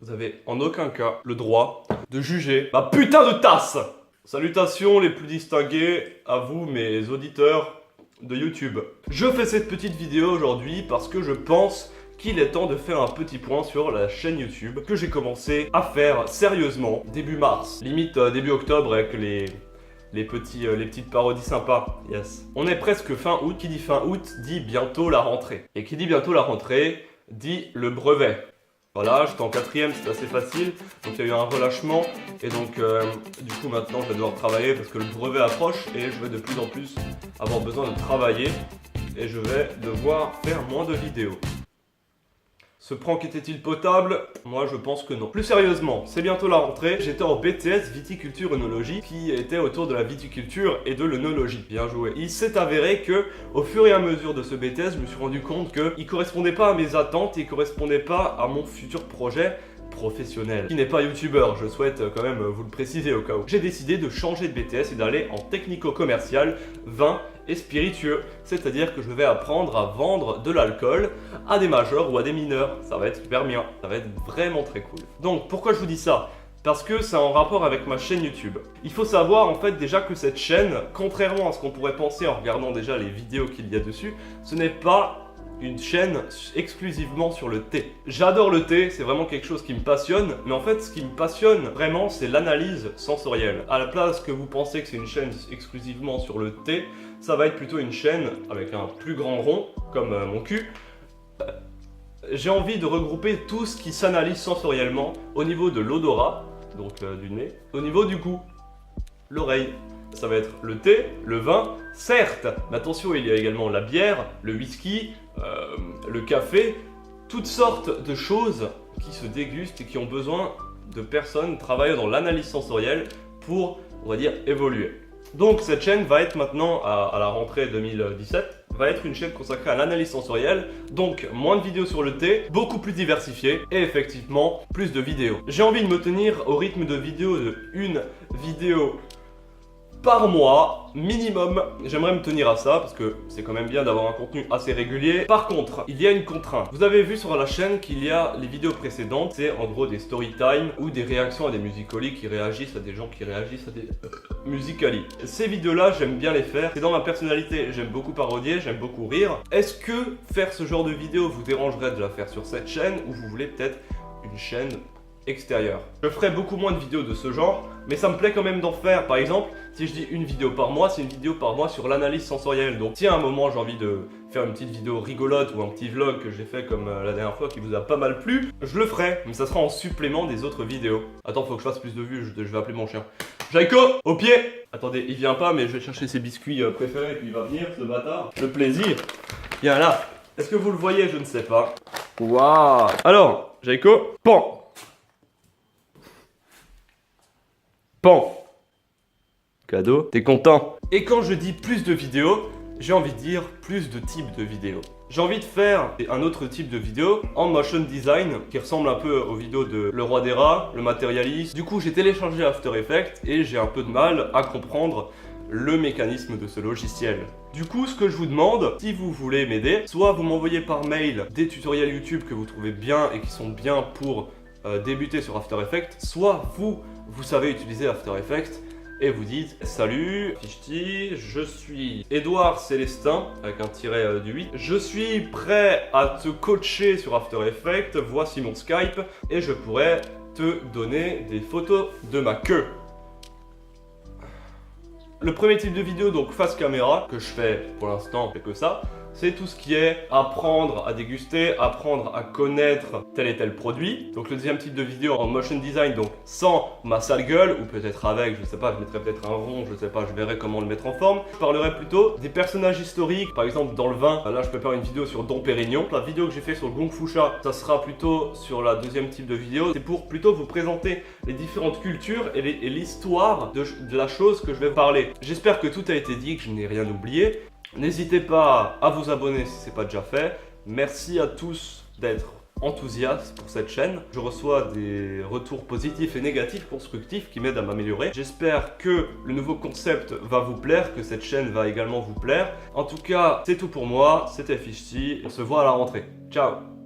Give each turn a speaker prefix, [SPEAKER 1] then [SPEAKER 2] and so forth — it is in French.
[SPEAKER 1] vous avez en aucun cas le droit de juger ma putain de tasse. Salutations les plus distingués à vous mes auditeurs de YouTube. Je fais cette petite vidéo aujourd'hui parce que je pense qu'il est temps de faire un petit point sur la chaîne YouTube que j'ai commencé à faire sérieusement début mars, limite début octobre avec les petites parodies sympas, yes. On est presque fin août, qui dit fin août dit bientôt la rentrée. Et qui dit bientôt la rentrée dit le brevet. Voilà, j'étais en 4ème, c'était assez facile, donc il y a eu un relâchement, et donc du coup maintenant je vais devoir travailler parce que le brevet approche et je vais de plus en plus avoir besoin de travailler et je vais devoir faire moins de vidéos. Ce prank était-il potable? Moi je pense que non. Plus sérieusement, c'est bientôt la rentrée, j'étais en BTS viticulture œnologie qui était autour de la viticulture et de l'œnologie. Bien joué. Il s'est avéré que au fur et à mesure de ce BTS, je me suis rendu compte qu'il correspondait pas à mes attentes, il correspondait pas à mon futur projet professionnel, qui n'est pas youtubeur, je souhaite quand même vous le préciser au cas où. J'ai décidé de changer de BTS et d'aller en technico-commercial, vin et spiritueux, c'est-à-dire que je vais apprendre à vendre de l'alcool à des majeurs ou à des mineurs. Ça va être super bien, ça va être vraiment très cool. Donc pourquoi je vous dis ça? Parce que c'est en rapport avec ma chaîne YouTube. Il faut savoir en fait déjà que cette chaîne, contrairement à ce qu'on pourrait penser en regardant déjà les vidéos qu'il y a dessus, ce n'est pas une chaîne exclusivement sur le thé. J'adore le thé, c'est vraiment quelque chose qui me passionne, mais en fait ce qui me passionne vraiment c'est l'analyse sensorielle. À la place que vous pensez que c'est une chaîne exclusivement sur le thé, ça va être plutôt une chaîne avec un plus grand rond, comme mon cul. J'ai envie de regrouper tout ce qui s'analyse sensoriellement au niveau de l'odorat, donc du nez, au niveau du goût, l'oreille. Ça va être le thé, le vin, certes, mais attention, il y a également la bière, le whisky, le café, toutes sortes de choses qui se dégustent et qui ont besoin de personnes travaillant dans l'analyse sensorielle pour, on va dire, évoluer. Donc cette chaîne va être maintenant, à la rentrée 2017, va être une chaîne consacrée à l'analyse sensorielle, donc moins de vidéos sur le thé, beaucoup plus diversifiée et effectivement plus de vidéos. J'ai envie de me tenir au rythme de vidéo de une vidéo par mois, minimum. J'aimerais me tenir à ça parce que c'est quand même bien d'avoir un contenu assez régulier. Par contre, il y a une contrainte. Vous avez vu sur la chaîne qu'il y a les vidéos précédentes, c'est en gros des story time ou des réactions à des Musical.ly qui réagissent à des gens qui réagissent à des Musical.ly. Ces vidéos-là, j'aime bien les faire. C'est dans ma personnalité. J'aime beaucoup parodier, j'aime beaucoup rire. Est-ce que faire ce genre de vidéo vous dérangerait de la faire sur cette chaîne ou vous voulez peut-être une chaîne extérieure? Je ferai beaucoup moins de vidéos de ce genre, mais ça me plaît quand même d'en faire. Par exemple, si je dis une vidéo par mois, c'est une vidéo par mois sur l'analyse sensorielle. Donc si à un moment j'ai envie de faire une petite vidéo rigolote ou un petit vlog que j'ai fait comme la dernière fois qui vous a pas mal plu, je le ferai, mais ça sera en supplément des autres vidéos. Attends, faut que je fasse plus de vues, je vais appeler mon chien. Jaiko, au pied! Attendez, il vient pas, mais je vais chercher ses biscuits préférés et puis il va venir, ce bâtard. Le plaisir. Viens là. Est-ce que vous le voyez? Je ne sais pas. Waouh! Alors, Jaiko, pan! Pan. Cadeau. T'es content? Et quand je dis plus de vidéos, j'ai envie de dire plus de types de vidéos. J'ai envie de faire un autre type de vidéo en motion design qui ressemble un peu aux vidéos de Le Roi des Rats, Le Matérialiste. Du coup, j'ai téléchargé After Effects et j'ai un peu de mal à comprendre le mécanisme de ce logiciel. Du coup, ce que je vous demande, si vous voulez m'aider, soit vous m'envoyez par mail des tutoriels YouTube que vous trouvez bien et qui sont bien pour débuter sur After Effects, soit vous savez utiliser After Effects et vous dites « Salut, Fichti, je suis Edouard Célestin, avec un tiret du 8. Je suis prêt à te coacher sur After Effects, voici mon Skype et je pourrais te donner des photos de ma queue. » Le premier type de vidéo, donc face caméra, que je fais pour l'instant, je fais que ça, c'est tout ce qui est apprendre à déguster, apprendre à connaître tel et tel produit. Donc le deuxième type de vidéo en motion design, donc sans ma sale gueule, ou peut-être avec, je sais pas, je mettrai peut-être un rond, je sais pas, je verrai comment le mettre en forme. Je parlerai plutôt des personnages historiques, par exemple dans le vin. Là je prépare une vidéo sur Dom Pérignon. La vidéo que j'ai fait sur le Gong Fu Sha, ça sera plutôt sur la deuxième type de vidéo. C'est pour plutôt vous présenter les différentes cultures et l'histoire de la chose que je vais vous parler. J'espère que tout a été dit, que je n'ai rien oublié. N'hésitez pas à vous abonner si ce n'est pas déjà fait. Merci à tous d'être enthousiastes pour cette chaîne. Je reçois des retours positifs et négatifs, constructifs, qui m'aident à m'améliorer. J'espère que le nouveau concept va vous plaire, que cette chaîne va également vous plaire. En tout cas, c'est tout pour moi. C'était Fichti. On se voit à la rentrée. Ciao!